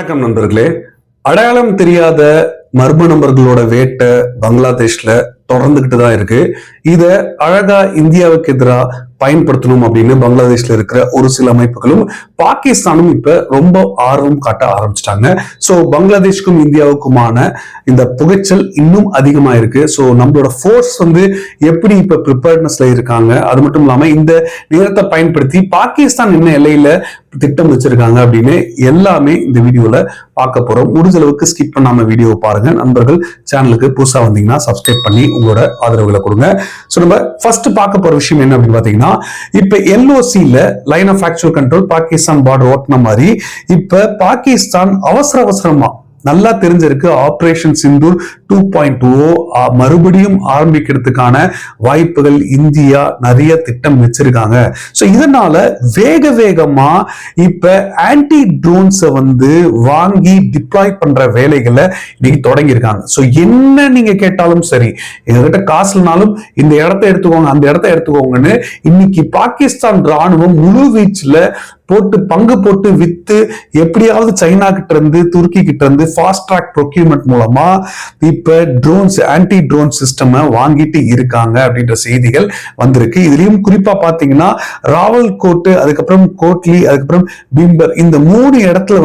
வணக்கம் நண்பர்களே. அடையாளம் தெரியாத மர்ம நபர்களோட வேட்டை பங்களாதேஷ்ல தொடர்ந்துகிட்டு தான் இருக்கு. இத அழகா இந்தியாவுக்கு எதிராக பயன்படுத்தணும் அப்படின்னு பங்களாதேஷ்ல இருக்கிற ஒரு சில அமைப்புகளும் பாகிஸ்தானும் இப்ப ரொம்ப ஆர்வம் காட்ட ஆரம்பிச்சிட்டாங்க. சோ பங்களாதேஷ்க்கும் இந்தியாவுக்குமான இந்த புகைச்சல் இன்னும் அதிகமா இருக்கு. சோ நம்மளோட ஃபோர்ஸ் எப்படி இப்ப ப்ரிப்பேர்ட்னஸ்ல இருக்காங்க, அது மட்டும் இல்லாம இந்த நேரத்தை பயன்படுத்தி பாகிஸ்தான் என்ன எல்லையில திட்டம் வச்சிருக்காங்க அப்படின்னு எல்லாமே இந்த வீடியோல பார்க்க போறோம். முடிஞ்ச அளவுக்கு ஸ்கிப் பண்ணாம வீடியோ பாருங்க. நண்பர்கள் சேனலுக்கு புதுசா வந்தீங்கன்னா சப்ஸ்கிரைப் பண்ணி உங்களோட ஆதரவுகளை கொடுங்க. சோ நம்ம ஃபர்ஸ்ட் பார்க்க போற விஷயம் என்ன அப்படின்னு பாத்தீங்கன்னா, இப்ப எல்ஓசில line of actual control Pakistan border ஓட்டின மாதிரி இப்ப பாகிஸ்தான் அவசரமா நல்லா தெரிஞ்சிருக்கு ஆபரேஷன் சிந்தூர் 2.0 மறுபடியும் ஆரம்பிக்கிறதுக்கான வாய்ப்புகள் இந்தியா நிறைய திட்டம் வச்சிருக்காங்க. சோ இதனால வேகமா இப்ப ஆன்டி ட்ரோன்ஸ் வாங்கி டிப்ளாய் பண்ற வேலைகளை இன்னைக்கு தொடங்கி இருக்காங்க. சோ என்ன நீங்க கேட்டாலும் சரி, எங்ககிட்ட காசுனாலும் இந்த இடத்தை எடுத்துக்கோங்க, அந்த இடத்தை எடுத்துக்கோங்கன்னு இன்னைக்கு பாகிஸ்தான் ராணுவம் முழு வீச்சுல பங்கு போட்டு வித்து எப்படியாவது சைனா கிட்ட இருந்து துருக்கி கிட்ட இருந்து ஃபாஸ்ட் ட்ராக் ப்ரொக்யூர்மெண்ட் மூலமா இப்ப ட்ரோன்ஸ் ஆன்டி ட்ரோன் சிஸ்டம் வாங்கிட்டு இருக்காங்க அப்படின்ற செய்திகள் வந்திருக்கு. இதுலயும் குறிப்பா பாத்தீங்கன்னா ராவல்கோட், அதுக்கப்புறம் கோட்லி, அதுக்கப்புறம் பிம்பர், இந்த 3 இடத்துல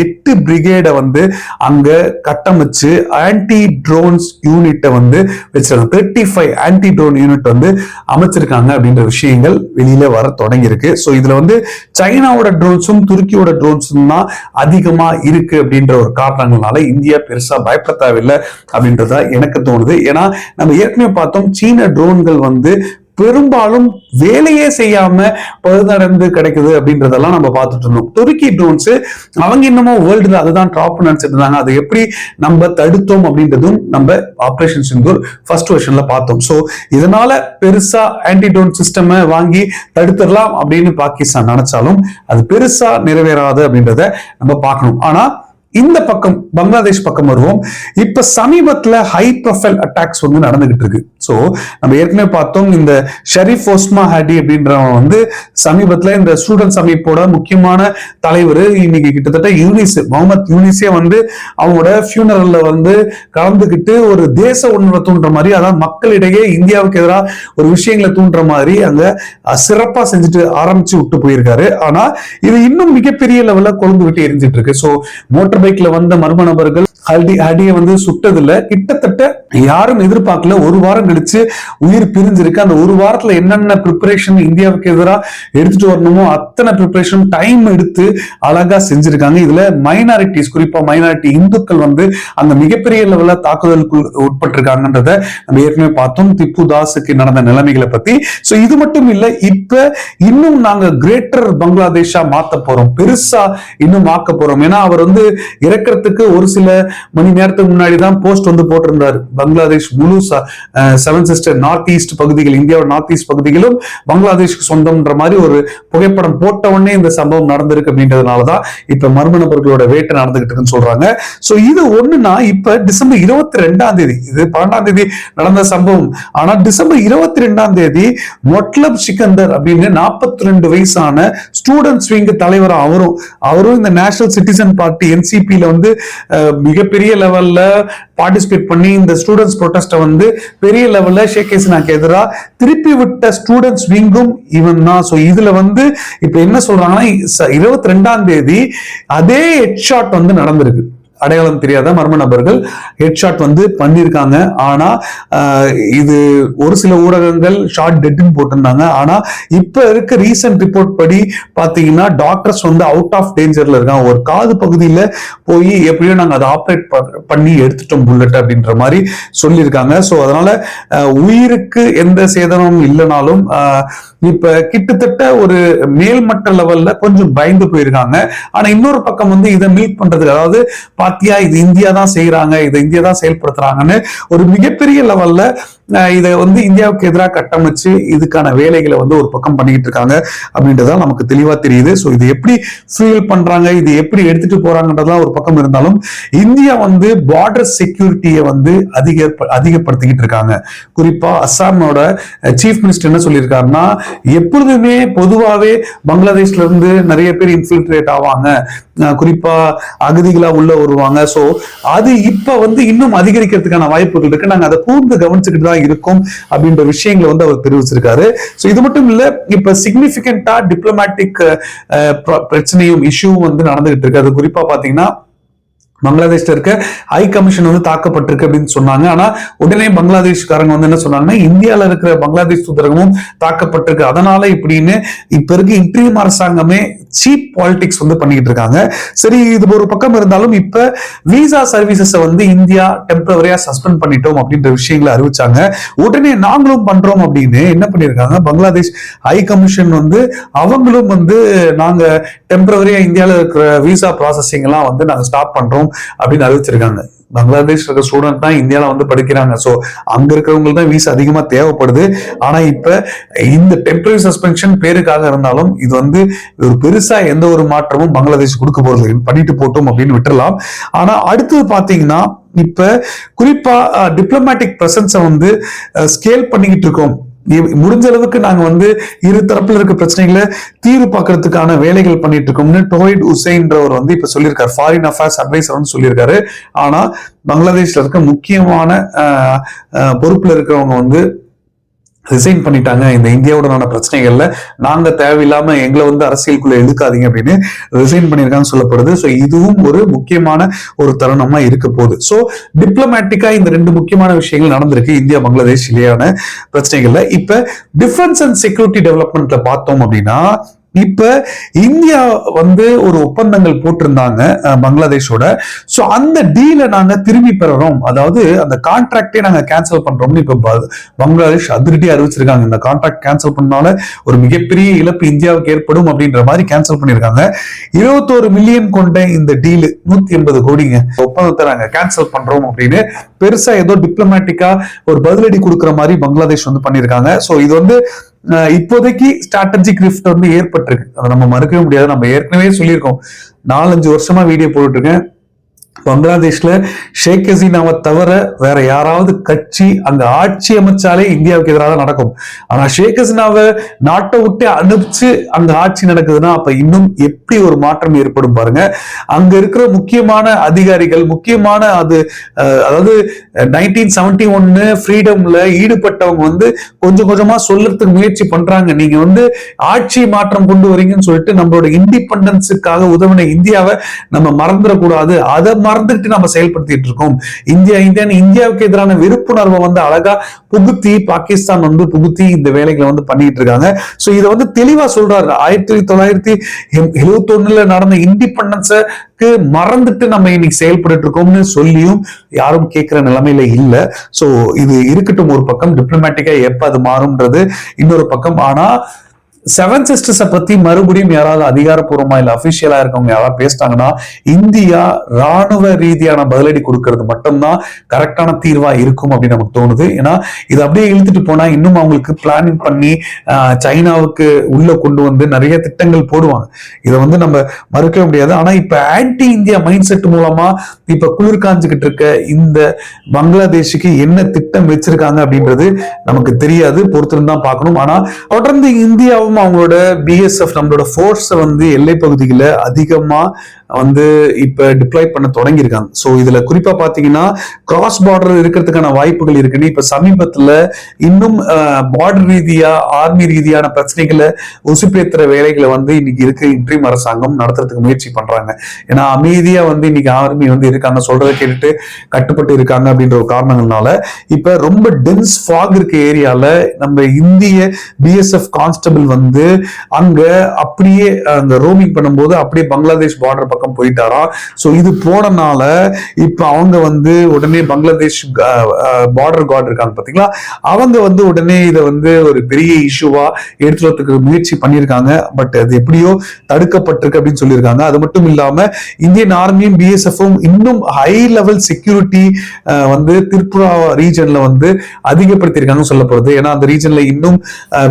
8 பிரிகேட அங்க கட்டமைச்சு ஆன்டி ட்ரோன்ஸ் யூனிட்டை வச்சிருக்காங்க. 35 ஆன்டி ட்ரோன் யூனிட் அமைச்சிருக்காங்க அப்படின்ற விஷயங்கள் வெளியில வர தொடங்கி இருக்கு. சோ இதுல சைனாவோட ட்ரோன்ஸும் துருக்கியோட ட்ரோன்ஸும் தான் அதிகமா இருக்கு அப்படின்ற ஒரு காரணங்களால இந்தியா பெருசா பயப்பட தேவையில்லை அப்படின்றதா எனக்கு தோணுது. ஏன்னா நம்ம ஏற்கனவே பார்த்தோம், சீன ட்ரோன்கள் பெரும்பாலும் வேலையே செய்யாம பழுதடைந்து கிடைக்குது அப்படின்றதெல்லாம் நம்ம பார்த்துட்டு இருந்தோம். துருக்கி ட்ரோன்ஸ் அவங்க இன்னமும் வேர்ல்டுல அதுதான் டாப் நினைச்சிட்டு இருந்தாங்க. அதை எப்படி நம்ம தடுத்தோம் அப்படின்றதும் நம்ம ஆபரேஷன் சிந்தூர் ஃபர்ஸ்ட் வெர்ஷன்ல பார்த்தோம். சோ இதனால பெருசா ஆன்டி ட்ரோன் சிஸ்டம் வாங்கி தடுத்துடலாம் அப்படின்னு பாகிஸ்தான் நினைச்சாலும் அது பெருசா நிறைவேறாது அப்படின்றத நம்ம பார்க்கணும். ஆனா இந்த பக்கம் பங்களாதேஷ் பக்கம் வருவோம். இப்ப சமீபத்துல ஹை ப்ரொஃபைல் அட்டாக்ஸ் நடந்துகிட்டு இருக்கு. சோ நம்ம ஏற்கனவே பார்த்தோம், இந்த ஷரீஃப் ஒஸ்மா ஹாடி அப்படின்றவன் சமீபத்துல இந்த ஸ்டூடெண்ட்ஸ் அமைப்போட முக்கியமான தலைவர். இன்னைக்கு கிட்டத்தட்ட முகமது யூனிஸே அவங்களோட ஃபியூனரல்ல கலந்துகிட்டு ஒரு தேச உணர்வை தூண்டுற மாதிரி, அதாவது மக்களிடையே இந்தியாவுக்கு எதிராக ஒரு விஷயங்களை தூண்டுற மாதிரி அங்க சிறப்பா செஞ்சுட்டு ஆரம்பிச்சு விட்டு போயிருக்காரு. ஆனா இது இன்னும் மிகப்பெரிய லெவல்ல கொழுந்து விட்டு எரிஞ்சிட்டு இருக்கு. சோ மோட்டார் பைக்ல மர்ம நபர்கள் ஹாடியை சுட்டதுல கிட்டத்தட்ட யாரும் எதிர்பார்க்கல. ஒரு வாரம் கழிச்சு உயிர் பிரிஞ்சிருக்கு. அந்த ஒரு வாரத்துல என்னென்ன ப்ரிப்பரேஷன் இந்தியாவுக்கு எதிராக எடுத்துட்டு வரணுமோ அத்தனை ப்ரிப்பரேஷன் டைம் எடுத்து அழகா செஞ்சிருக்காங்க. இதுல மைனாரிட்டிஸ், குறிப்பா மைனாரிட்டி இந்துக்கள் அந்த மிகப்பெரிய லெவல்ல தாக்குதலுக்கு உட்பட்டிருக்காங்கன்றத நம்ம ஏற்கனவே பார்த்தோம், திப்பு தாஸுக்கு நடந்த நிலைமைகளை பத்தி. சோ இது மட்டும் இல்ல, இப்ப இன்னும் நாங்க கிரேட்டர் பங்களாதேஷா மாத்த போறோம், பெருசா இன்னும் ஆக்க போறோம். ஏன்னா அவர் இறக்கிறதுக்கு ஒரு சில மணி நேரத்துக்கு முன்னாடி தான் போஸ்ட் போட்டிருந்தாரு. பங்களாதேஷ் முழு 7 சிஸ்டர் நார்த் ஈஸ்ட் பகுதிகள், இந்தியாவோட நார்த் ஈஸ்ட் பகுதிகளும் பங்களாதேஷ்க்கு சொந்தம்ன்ற மாதிரி ஒரு புகைப்படம் போட்ட உடனே இந்த சம்பவம் நடந்திருக்கு அப்படின்றதுனாலதான் இப்ப மர்ம நபர்களோட வேட்டை நடந்துகிட்டு இருக்குன்னு சொல்றாங்க. சோ இது ஒண்ணுன்னா, இப்ப டிசம்பர் 22ஆம் தேதி, இது 12ஆம் தேதி நடந்த சம்பவம். ஆனா டிசம்பர் 22ஆம் தேதி மொட்லப் சிக்கந்தர் அப்படின்னு 42 வயசான ஸ்டூடெண்ட்ஸ் விங் தலைவர், அவரும் இந்த நேஷனல் சிட்டிசன் பார்ட்டி NCP மிகப்பெரிய லெவல்ல பார்ட்டிசிபேட் பண்ணி இந்த ஸ்டூடெண்ட்ஸ் ப்ரொடெஸ்ட பெரிய லெவல்ல ஷேக் ஹசீனாக்கு எதிராக திருப்பி விட்ட ஸ்டூடெண்ட்ஸ் விங்கும் இவன் தான். சோ இதுல இப்ப என்ன சொல்றாங்கன்னா, 22ஆம் தேதி அதே ஹெட்ஷாட் நடந்திருக்கு. அடையாளம் தெரியாத மர்ம நபர்கள் ஹெட்ஷாட் பண்ணிருக்காங்க. ஆனா இது ஒரு சில ஊடகங்கள் ஷாட் டெட்னு போட்டிருந்தாங்க. ஆனா இப்ப இருக்க ரீசன்ட் ரிப்போர்ட் படி பாத்தீங்கன்னா, டாக்டர்ஸ் அவுட் ஆஃப் டேஞ்சர்ல இருக்காங்க. ஒரு காது பகுதியில போய் எப்படியோ நாங்க அதை ஆப்ரேட் பண்ணி எடுத்துட்டோம் புல்லட் அப்படின்ற மாதிரி சொல்லியிருக்காங்க. சோ அதனால உயிருக்கு எந்த சேதமும் இல்லைனாலும் இப்ப கிட்டத்தட்ட ஒரு மேல்மட்ட லெவல்ல கொஞ்சம் பயந்து போயிருக்காங்க. ஆனா இன்னொரு பக்கம் இதை மீட் பண்றதுக்கு, அதாவது பாத்தியா இது இந்தியா தான் செய்யறாங்க, இதை இந்தியா தான் செயல்படுத்துறாங்கன்னு ஒரு மிகப்பெரிய லெவல்ல இதை வந்து இந்தியாவுக்கு எதிராக கட்டமைச்சு இதுக்கான வேலைகளை வந்து ஒரு பக்கம் பண்ணிக்கிட்டு இருக்காங்க அப்படின்றதான் நமக்கு தெளிவா தெரியுது. ஸோ இது எப்படி ஃபியூல் பண்றாங்க, இது எப்படி எடுத்துட்டு போறாங்கன்றதெல்லாம் ஒரு பக்கம் இருந்தாலும் இந்தியா வந்து பார்டர் செக்யூரிட்டியை வந்து அதிகப்படுத்திக்கிட்டு இருக்காங்க. குறிப்பா அஸ்ஸாமோட சீஃப் மினிஸ்டர் என்ன சொல்லியிருக்காருன்னா, எப்பொழுதுமே பொதுவாகவே பங்களாதேஷ்ல இருந்து நிறைய பேர் இன்ஃபில்ட்ரேட் ஆவாங்க, குறிப்பா அகதிகளா உள்ள வருவாங்க. சோ அது இப்ப வந்து இன்னும் அதிகரிக்கிறதுக்கான வாய்ப்புகள் இருக்கு, நாங்க அதை கூர்ந்து கவனிச்சுக்கிட்டு தான் இருக்கோம் அப்படின்ற விஷயங்களை வந்து அவர் தெரிவிச்சிருக்காரு. சோ இது மட்டும் இல்ல, இப்ப சிக்னிபிகண்டா டிப்ளமேட்டிக் பிரச்சனையும் இஷ்யூவும் வந்து நடந்துகிட்டு இருக்கு. அது குறிப்பா பாத்தீங்கன்னா பங்களாதேஷ்ல இருக்க ஹை கமிஷன் வந்து தாக்கப்பட்டிருக்கு அப்படின்னு சொன்னாங்க. ஆனா உடனே பங்களாதேஷ்காரங்க வந்து என்ன சொன்னாங்கன்னா, இந்தியால இருக்கிற பங்களாதேஷ் தூதரகமும் தாக்கப்பட்டிருக்கு, அதனால இப்படின்னு இப்ப இருக்க இன்டீரியர் அரசாங்கமே சீப் பாலிடிக்ஸ் வந்து பண்ணிட்டு இருக்காங்க. சரி, இது ஒரு பக்கம் இருந்தாலும் இப்ப விசா சர்வீசஸ் வந்து இந்தியா டெம்பரரியா சஸ்பெண்ட் பண்ணிட்டோம் அப்படின்ற விஷயங்களை அறிவிச்சாங்க. உடனே நாங்களும் பண்றோம் அப்படின்னு என்ன பண்ணிருக்காங்க, பங்களாதேஷ் ஹை கமிஷன் வந்து அவங்களும் வந்து நாங்க டெம்பரரியா இந்தியால இருக்கிற விசா ப்ராசஸிங் எல்லாம் வந்து நாங்க ஸ்டாப் பண்றோம் அப்படின்னு அறிவிச்சிருக்காங்க. பங்களாதேஷ் இருக்க ஸ்டூடெண்ட் தான் இந்தியால வந்து படிக்கிறாங்க. சோ அங்க இருக்கிறவங்களுக்கு தான் வீசா அதிகமா தேவைப்படுது. ஆனா இப்ப இந்த டெம்பரரி சஸ்பென்ஷன் பேருக்காக இருந்தாலும் இது வந்து ஒரு பெருசா எந்த ஒரு மாற்றமும் பங்களாதேஷ் கொடுக்க போறது, பண்ணிட்டு போட்டோம் அப்படின்னு விட்டுறலாம். ஆனா அடுத்தது பாத்தீங்கன்னா, இப்ப குறிப்பா டிப்ளமேட்டிக் பிரசன்ஸை வந்து ஸ்கேல் பண்ணிக்கிட்டு இருக்கோம். முடிஞ்ச அளவுக்கு நாங்க வந்து இரு தரப்புல இருக்க பிரச்சனைகளை தீர்வு பார்க்கறதுக்கான வேலைகள் பண்ணிட்டு இருக்கோம்னு டோயிட் உசைன்றவர் வந்து இப்ப சொல்லியிருக்காரு, ஃபாரின் அஃபேர்ஸ் அட்வைசர்னு சொல்லியிருக்காரு. ஆனா பங்களாதேஷ்ல இருக்க முக்கியமான பொறுப்புல இருக்கிறவங்க வந்து ரிசைன் பண்ணிட்டாங்க. இந்த இந்தியாவுடனான பிரச்சனைகள்ல நாங்க தேவையில்லாம எங்களை வந்து அரசியலுக்குள்ள எடுக்காதீங்க அப்படின்னு ரிசைன் பண்ணியிருக்காங்கன்னு சொல்லப்படுது. ஸோ இதுவும் ஒரு முக்கியமான ஒரு தருணமா இருக்க போகுது. ஸோ டிப்ளமேட்டிக்கா இந்த ரெண்டு முக்கியமான விஷயங்கள் நடந்திருக்கு இந்தியா பங்களாதேஷ் இடையான பிரச்சனைகள்ல. இப்ப டிஃபென்ஸ் அண்ட் செக்யூரிட்டி டெவலப்மெண்ட்ல பார்த்தோம் அப்படின்னா, இப்ப இந்தியா வந்து ஒரு ஒப்பந்தங்கள் போட்டிருந்தாங்க பங்களாதேஷோட. சோ அந்த டீலை நாங்க திரும்பி பெறறோம், அதாவது அந்த கான்ட்ராக்டே நாங்க கேன்சல் பண்றோம்னு இப்ப பங்களாதேஷ் அதிரடி அறிவிச்சிருக்காங்க. இந்த கான்ட்ராக்ட் கேன்சல் பண்ணால ஒரு மிகப்பெரிய இழப்பு இந்தியாவுக்கு ஏற்படும் அப்படின்ற மாதிரி கேன்சல் பண்ணிருக்காங்க. 21 மில்லியன் கொண்ட இந்த டீல் 180 கோடிங்க ஒப்பந்தத்தை நாங்க கேன்சல் பண்றோம் அப்படின்னு பெருசா ஏதோ டிப்ளமேட்டிக்கா ஒரு பதிலடி கொடுக்குற மாதிரி பங்களாதேஷ் வந்து பண்ணிருக்காங்க. சோ இது வந்து இப்போதைக்கு ஸ்ட்ராட்டஜிக் ரிஃப்ட் வந்து ஏற்பட்டிருக்கு, அதை நம்ம மறுக்கவே முடியாது. நம்ம ஏற்கனவே சொல்லியிருக்கோம், 4-5 வருஷமா வீடியோ போட்டுட்டு இருக்கேன். பங்களாதேஷ்ல ஷேக் ஹசீனாவை தவிர வேற யாராவது கட்சி அங்க ஆட்சி அமைச்சாலே இந்தியாவுக்கு எதிராக நடக்கும். ஆனா ஷேக் ஹசீனாவை நாட்டை விட்டு அனுப்பிச்சு அங்க ஆட்சி நடக்குதுன்னா அப்ப இன்னும் எப்படி ஒரு மாற்றம் ஏற்படும் பாருங்க. அங்க இருக்கிற முக்கியமான அதிகாரிகள், முக்கியமான அதாவது 1971 ஃப்ரீடம்ல ஈடுபட்டவங்க வந்து கொஞ்சம் கொஞ்சமா சொல்றதுக்கு முயற்சி பண்றாங்க, நீங்க வந்து ஆட்சி மாற்றம் கொண்டு வரீங்கன்னு சொல்லிட்டு நம்மளோட இண்டிபெண்டன்ஸுக்காக உதவின இந்தியாவை நம்ம மறந்துடக்கூடாது, அதை மறந்துட்டு நம்ம செயல்படுத்திட்டு இருக்கோம். இந்தியாவுக்கு எதிரான வெறுப்புணர்வை வந்து அழகா புகுத்தி பாகிஸ்தான் வந்து புகுத்தி இந்த வேலைகளை வந்து பண்ணிட்டு இருக்காங்க. சோ இதை வந்து தெளிவா சொல்றாரு. 1971 நடந்த இண்டிபெண்டன்ஸுக்கு மறந்துட்டு நம்ம இன்னைக்கு செயல்பட்டு இருக்கோம்னு சொல்லியும் யாரும் கேட்கிற நிலைமையில இல்ல. சோ இது இருக்கட்டும் ஒரு பக்கம், டிப்ளமேட்டிக்கா எப்ப அது மாறும்ன்றது இன்னொரு பக்கம். ஆனா செவன் சிஸ்டர்ஸை பத்தி மறுபடியும் யாராவது அதிகாரப்பூர்வமா இல்ல அபிஷியலா இருக்கவங்க யாராவது பேசிட்டாங்கன்னா, இந்தியா ராணுவ ரீதியான பதிலடி கொடுக்கறது மட்டும்தான் கரெக்டான தீர்வா இருக்கும் அப்படின்னு நமக்கு தோணுது. ஏன்னா இது அப்படியே இழுத்துட்டு போனா இன்னும் அவங்களுக்கு பிளானிங் பண்ணி சைனாவுக்கு உள்ள கொண்டு வந்து நிறைய திட்டங்கள் போடுவாங்க, இதை வந்து நம்ம மறுக்கவே முடியாது. ஆனா இப்ப ஆன்டி இந்தியா மைண்ட் செட் மூலமா இப்ப குளிர் காஞ்சுக்கிட்டு இருக்க இந்த பங்களாதேஷுக்கு என்ன திட்டம் வச்சிருக்காங்க அப்படின்றது நமக்கு தெரியாது, பொறுத்திருந்தான் பார்க்கணும். ஆனா தொடர்ந்து இந்தியாவும் அவங்களோட பிஎஸ்எஃப் நம்மளோட ஃபோர்ஸ் வந்து எல்லை பகுதிகளை அதிகமா வந்து இப்ப டிப்ளாய் பண்ண தொடங்கியிருக்காங்க. சோ இதுல குறிப்பா பாத்தீங்கன்னா கிராஸ் பார்டர் இருக்கிறதுக்கான வாய்ப்புகள் இருக்குன்னு இப்ப சமீபத்துல இன்னும் பார்டர் ரீதியா ஆர்மி ரீதியான பிரச்சனைகளை உசுப்பேத்துற வேலைகளை வந்து இன்னைக்கு இருக்க இன்ட்ரீம் அரசாங்கம் நடத்துறதுக்கு முயற்சி பண்றாங்க. ஏன்னா அமைதியா வந்து இன்னைக்கு ஆர்மி வந்து இருக்காங்க, சொல்றதை கேட்டுட்டு கட்டுப்பட்டு இருக்காங்க அப்படின்ற ஒரு காரணங்கள்னால இப்ப ரொம்ப டென்ஸ் ஃபாக் இருக்க ஏரியால நம்ம இந்திய பிஎஸ்எஃப் கான்ஸ்டபிள் வந்து அங்க அப்படியே அந்த ரோமிங் பண்ணும்போது அப்படியே பங்களாதேஷ் பார்டர் பக்கம் போயிட்டாராம். ஸோ இது போனனால இப்ப அவங்க வந்து உடனே பங்களாதேஷ் பார்டர் கார்டு இருக்காங்க பாத்தீங்களா, அவங்க வந்து உடனே இதை வந்து ஒரு பெரிய இஷ்யூவா எடுத்துறதுக்கு முயற்சி பண்ணியிருக்காங்க. பட் அது எப்படியோ தடுக்கப்பட்டிருக்கு அப்படின்னு சொல்லியிருக்காங்க. அது மட்டும் இல்லாம இந்தியன் ஆர்மியும் பிஎஸ்எஃப்பும் இன்னும் ஹை லெவல் செக்யூரிட்டி வந்து திரிபுரா ரீஜன்ல வந்து அதிகப்படுத்தியிருக்காங்கன்னு சொல்லப்படுது. ஏன்னா அந்த ரீஜன்ல இன்னும்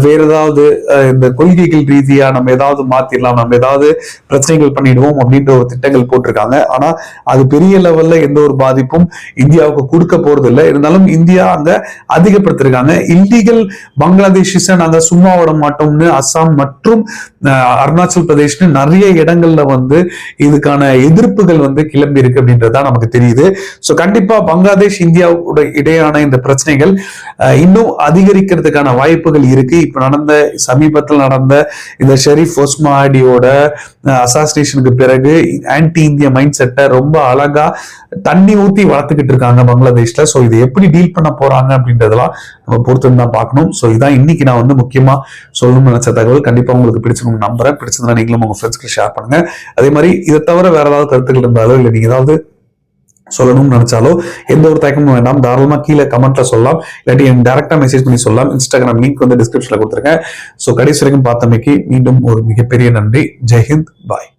வேற ஏதாவது இந்த கொள்கைகள் ரீதியா நம்ம ஏதாவது மாத்திரலாம், நம்ம ஏதாவது பிரச்சனைகள் பண்ணிடுவோம் அப்படின்ற ஒரு திட்டங்கள் போட்டிருக்காங்க. ஆனா அது பெரிய லெவல்ல எந்த ஒரு பாதிப்பும் இந்தியாவுக்கு கொடுக்க போறது இல்லை. இருந்தாலும் இந்தியா அங்க அதிகப்படுத்திருக்காங்க. இல்லீகல் பங்களாதேஷிஸை நாங்க சும்மா விட மாட்டோம்னு அஸ்ஸாம் மற்றும் அருணாச்சல் பிரதேஷ்னு நிறைய இடங்கள்ல வந்து இதுக்கான எதிர்ப்புகள் வந்து கிளம்பி இருக்கு அப்படின்றதுதான் நமக்கு தெரியுது. சோ கண்டிப்பா பங்களாதேஷ் இந்தியாவோட இடையான இந்த பிரச்சனைகள் இன்னும் அதிகரிக்கிறதுக்கான வாய்ப்புகள் இருக்கு. இப்ப நடந்த சமீபத்தில் நடந்த இந்த ஷெரீப் ஒஸ்மாடியோட அசாசினேஷனுக்கு பிறகு ஆன்டி இந்திய மைண்ட் செட்டை ரொம்ப அழகா தண்ணி ஊத்தி வளர்த்துக்கிட்டு இருக்காங்க பங்களாதேஷ்ல. சோ இதை எப்படி டீல் பண்ண போறாங்க அப்படின்றதெல்லாம் நம்ம பொறுத்து தான் பார்க்கணும். சோ இதான் இன்னைக்கு நான் வந்து முக்கியமா சொல்லணும்னு நினைச்ச தகவல். கண்டிப்பா உங்களுக்கு பிடிச்சிருக்கும் நம்புறேன். பிடிச்சிருந்தா நீங்களும் உங்க ஃப்ரெண்ட்ஸ்க்கு ஷேர் பண்ணுங்க. அதே மாதிரி இதை தவிர வேற ஏதாவது கருத்துக்கள் இருந்தாலோ இல்லை நீங்க ஏதாவது சொல்லணும்னு நினைச்சாலோ எந்த ஒரு தயக்கமும் வேண்டாம், தாராளமா கீழே கமெண்ட்ல சொல்லலாம், இல்லாட்டி எனக்கு டைரக்டா மெசேஜ் பண்ணி சொல்லலாம். இன்ஸ்டாகிராம் லிங்க் வந்து டிஸ்கிரிப்ஷன்ல கொடுத்துருக்கேன். ஸோ கடைசி வரைக்கும் பார்த்தமைக்கு மீண்டும் ஒரு மிகப்பெரிய நன்றி. ஜெய்ஹிந்த், பாய்.